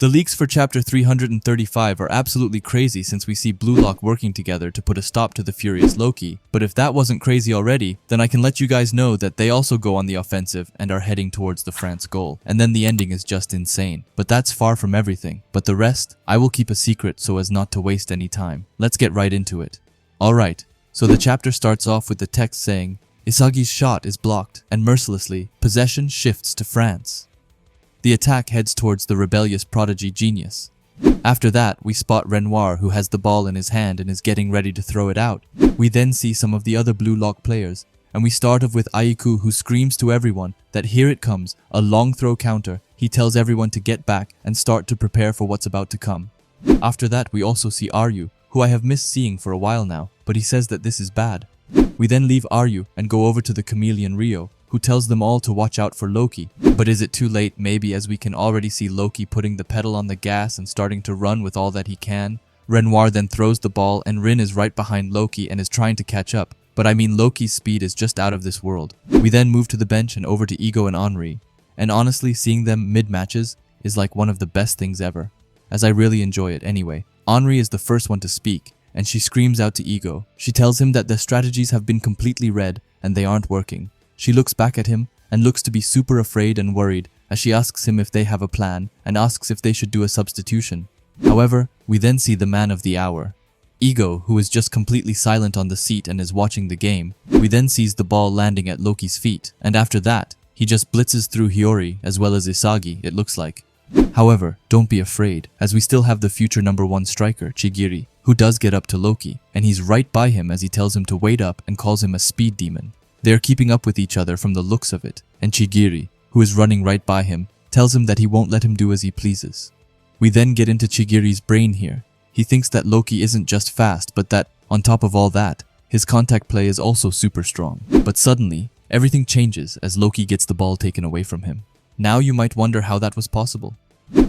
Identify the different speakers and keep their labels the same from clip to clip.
Speaker 1: The leaks for chapter 335 are absolutely crazy since we see Blue Lock working together to put a stop to the furious Loki, but if that wasn't crazy already, then I can let you guys know that they also go on the offensive and are heading towards the France goal, and then the ending is just insane. But that's far from everything, but the rest, I will keep a secret so as not to waste any time. Let's get right into it. Alright, so the chapter starts off with the text saying, Isagi's shot is blocked, and mercilessly, possession shifts to France. The attack heads towards the rebellious prodigy genius. After that, we spot Renoir, who has the ball in his hand and is getting ready to throw it out. We then see some of the other Blue Lock players, and we start off with Aiku, who screams to everyone that here it comes, a long throw counter. He tells everyone to get back and start to prepare for what's about to come. After that, we also see Aryu, who I have missed seeing for a while now, but he says that this is bad. We then leave Aryu and go over to the chameleon Rio, who tells them all to watch out for Loki. But is it too late? Maybe, as we can already see Loki putting the pedal on the gas and starting to run with all that he can. Renoir then throws the ball and Rin is right behind Loki and is trying to catch up. But I mean, Loki's speed is just out of this world. We then move to the bench and over to Ego and Henri. And honestly, seeing them mid-matches is like one of the best things ever, as I really enjoy it anyway. Henri is the first one to speak, and she screams out to Ego. She tells him that the strategies have been completely read and they aren't working. She looks back at him and looks to be super afraid and worried as she asks him if they have a plan and asks if they should do a substitution. However, we then see the man of the hour, Ego, who is just completely silent on the seat and is watching the game. We then sees the ball landing at Loki's feet, and after that, he just blitzes through Hiori as well as Isagi, it looks like. However, don't be afraid, as we still have the future #1 striker, Chigiri, who does get up to Loki, and he's right by him as he tells him to wait up and calls him a speed demon. They are keeping up with each other from the looks of it, and Chigiri, who is running right by him, tells him that he won't let him do as he pleases. We then get into Chigiri's brain here. He thinks that Loki isn't just fast, but that, on top of all that, his contact play is also super strong. But suddenly, everything changes as Loki gets the ball taken away from him. Now you might wonder how that was possible.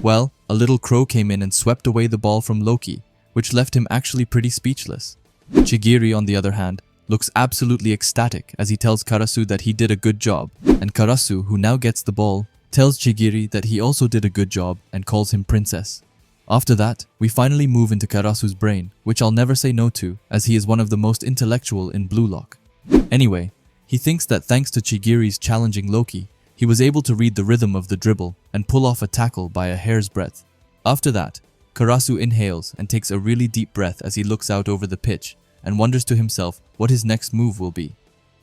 Speaker 1: Well, a little crow came in and swept away the ball from Loki, which left him actually pretty speechless. Chigiri, on the other hand, looks absolutely ecstatic as he tells Karasu that he did a good job, and Karasu, who now gets the ball, tells Chigiri that he also did a good job and calls him princess. After that, we finally move into Karasu's brain, which I'll never say no to, as he is one of the most intellectual in Blue Lock. Anyway, he thinks that thanks to Chigiri's challenging Loki, he was able to read the rhythm of the dribble and pull off a tackle by a hair's breadth. After that, Karasu inhales and takes a really deep breath as he looks out over the pitch and wonders to himself what his next move will be.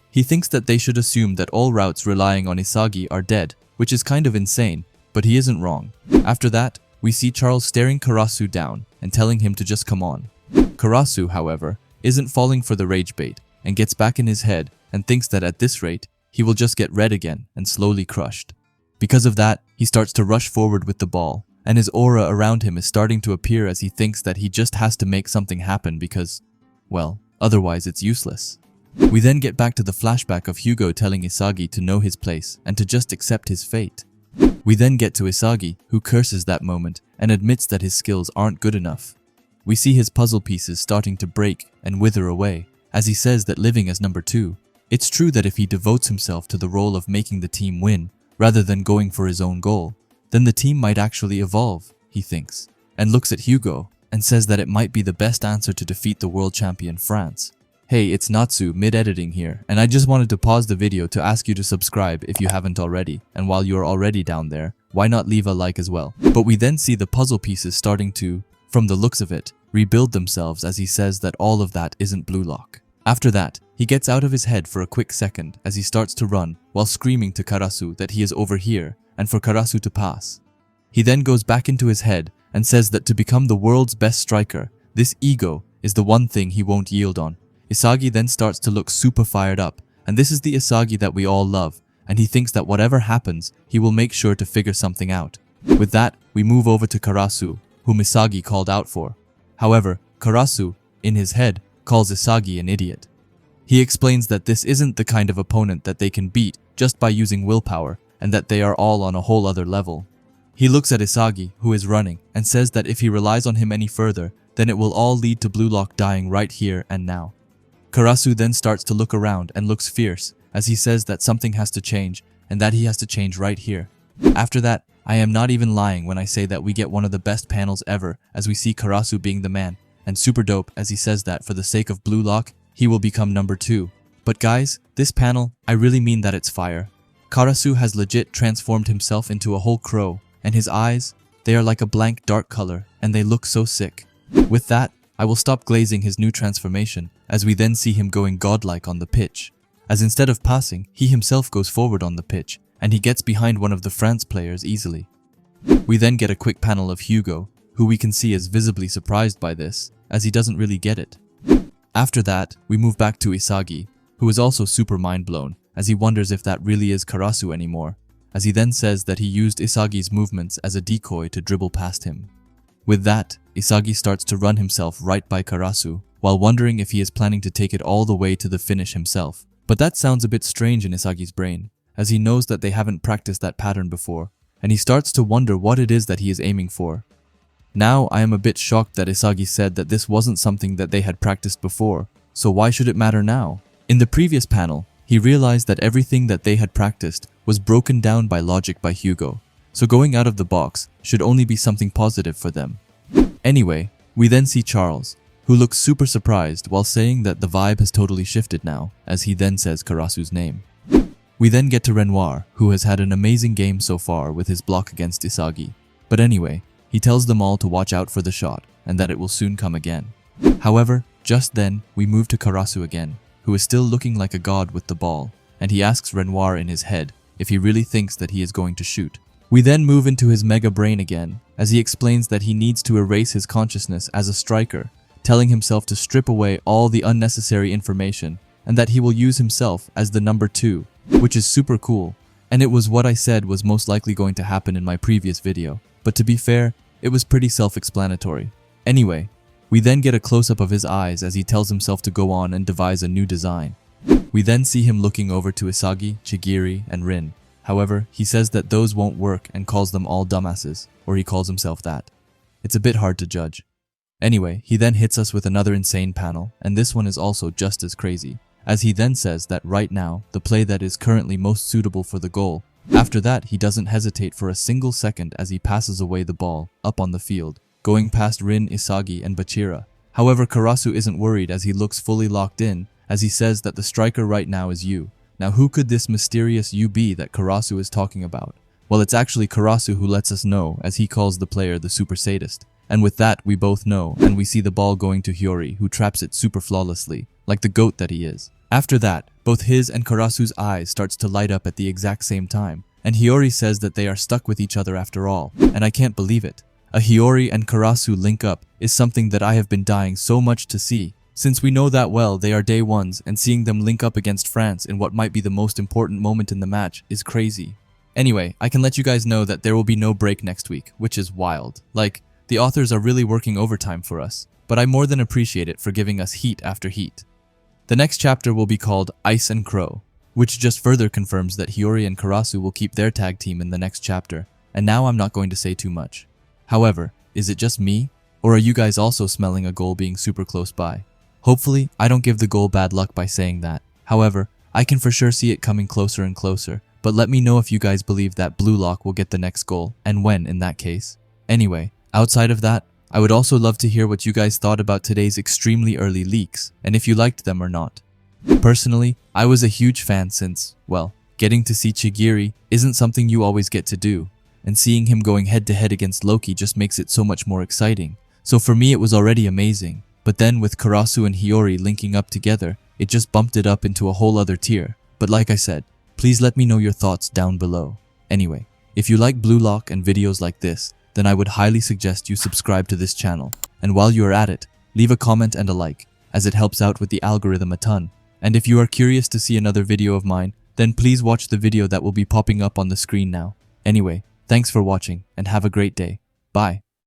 Speaker 1: He thinks that they should assume that all routes relying on Isagi are dead, which is kind of insane, but he isn't wrong. After that, we see Charles staring Karasu down and telling him to just come on. Karasu, however, isn't falling for the rage bait and gets back in his head and thinks that at this rate, he will just get red again and slowly crushed. Because of that, he starts to rush forward with the ball, and his aura around him is starting to appear as he thinks that he just has to make something happen because, well, otherwise it's useless. We then get back to the flashback of Hugo telling Isagi to know his place and to just accept his fate. We then get to Isagi, who curses that moment and admits that his skills aren't good enough. We see his puzzle pieces starting to break and wither away, as he says that living as #2, it's true that if he devotes himself to the role of making the team win, rather than going for his own goal, then the team might actually evolve, he thinks, and looks at Hugo and says that it might be the best answer to defeat the world champion France. Hey, it's Natsu mid-editing here, and I just wanted to pause the video to ask you to subscribe if you haven't already, and while you're already down there, why not leave a like as well? But we then see the puzzle pieces starting to, from the looks of it, rebuild themselves as he says that all of that isn't Blue Lock. After that, he gets out of his head for a quick second as he starts to run while screaming to Karasu that he is over here and for Karasu to pass. He then goes back into his head and says that to become the world's best striker, this ego is the one thing he won't yield on. Isagi then starts to look super fired up, and this is the Isagi that we all love, and he thinks that whatever happens, he will make sure to figure something out. With that, we move over to Karasu, whom Isagi called out for. However, Karasu, in his head, calls Isagi an idiot. He explains that this isn't the kind of opponent that they can beat just by using willpower, and that they are all on a whole other level. He looks at Isagi, who is running, and says that if he relies on him any further, then it will all lead to Blue Lock dying right here and now. Karasu then starts to look around and looks fierce, as he says that something has to change, and that he has to change right here. After that, I am not even lying when I say that we get one of the best panels ever as we see Karasu being the man, and super dope as he says that for the sake of Blue Lock, he will become number 2. But guys, this panel, I really mean that it's fire. Karasu has legit transformed himself into a whole crow, and his eyes, they are like a blank dark color, and they look so sick. With that, I will stop glazing his new transformation, as we then see him going godlike on the pitch. As instead of passing, he himself goes forward on the pitch, and he gets behind one of the France players easily. We then get a quick panel of Hugo, who we can see is visibly surprised by this, as he doesn't really get it. After that, we move back to Isagi, who is also super mind-blown, as he wonders if that really is Karasu anymore, as he then says that he used Isagi's movements as a decoy to dribble past him. With that, Isagi starts to run himself right by Karasu, while wondering if he is planning to take it all the way to the finish himself. But that sounds a bit strange in Isagi's brain, as he knows that they haven't practiced that pattern before, and he starts to wonder what it is that he is aiming for. Now I am a bit shocked that Isagi said that this wasn't something that they had practiced before, so why should it matter now? In the previous panel, he realized that everything that they had practiced was broken down by logic by Hugo, so going out of the box should only be something positive for them. Anyway, we then see Charles, who looks super surprised while saying that the vibe has totally shifted now, as he then says Karasu's name. We then get to Renoir, who has had an amazing game so far with his block against Isagi. But anyway, he tells them all to watch out for the shot, and that it will soon come again. However, just then, we move to Karasu again, who is still looking like a god with the ball, and he asks Renoir in his head if he really thinks that he is going to shoot. We then move into his mega brain again, as he explains that he needs to erase his consciousness as a striker, telling himself to strip away all the unnecessary information, and that he will use himself as the number 2, which is super cool, and it was what I said was most likely going to happen in my previous video, but to be fair, it was pretty self-explanatory. Anyway, we then get a close-up of his eyes as he tells himself to go on and devise a new design. We then see him looking over to Isagi, Chigiri, and Rin. However, he says that those won't work and calls them all dumbasses, or he calls himself that. It's a bit hard to judge. Anyway, he then hits us with another insane panel, and this one is also just as crazy, as he then says that right now, the play that is currently most suitable for the goal. After that, he doesn't hesitate for a single second as he passes away the ball, up on the field, going past Rin, Isagi, and Bachira. However, Karasu isn't worried as he looks fully locked in, as he says that the striker right now is you. Now who could this mysterious you be that Karasu is talking about? Well, it's actually Karasu who lets us know, as he calls the player the super sadist. And with that, we both know, and we see the ball going to Hiori, who traps it super flawlessly, like the goat that he is. After that, both his and Karasu's eyes starts to light up at the exact same time, and Hiori says that they are stuck with each other after all, and I can't believe it. A Hiori and Karasu link up is something that I have been dying so much to see. Since we know that well they are day ones, and seeing them link up against France in what might be the most important moment in the match is crazy. Anyway, I can let you guys know that there will be no break next week, which is wild. Like, the authors are really working overtime for us, but I more than appreciate it for giving us heat after heat. The next chapter will be called Ice and Crow, which just further confirms that Hiori and Karasu will keep their tag team in the next chapter, and now I'm not going to say too much. However, is it just me, or are you guys also smelling a goal being super close by? Hopefully, I don't give the goal bad luck by saying that. However, I can for sure see it coming closer and closer, but let me know if you guys believe that Blue Lock will get the next goal, and when in that case. Anyway, outside of that, I would also love to hear what you guys thought about today's extremely early leaks, and if you liked them or not. Personally, I was a huge fan since, well, getting to see Chigiri isn't something you always get to do, and seeing him going head to head against Loki just makes it so much more exciting. So for me it was already amazing, but then with Karasu and Hiori linking up together, it just bumped it up into a whole other tier. But like I said, please let me know your thoughts down below. Anyway, if you like Blue Lock and videos like this, then I would highly suggest you subscribe to this channel, and while you are at it, leave a comment and a like, as it helps out with the algorithm a ton. And if you are curious to see another video of mine, then please watch the video that will be popping up on the screen now. Anyway, thanks for watching, and have a great day. Bye.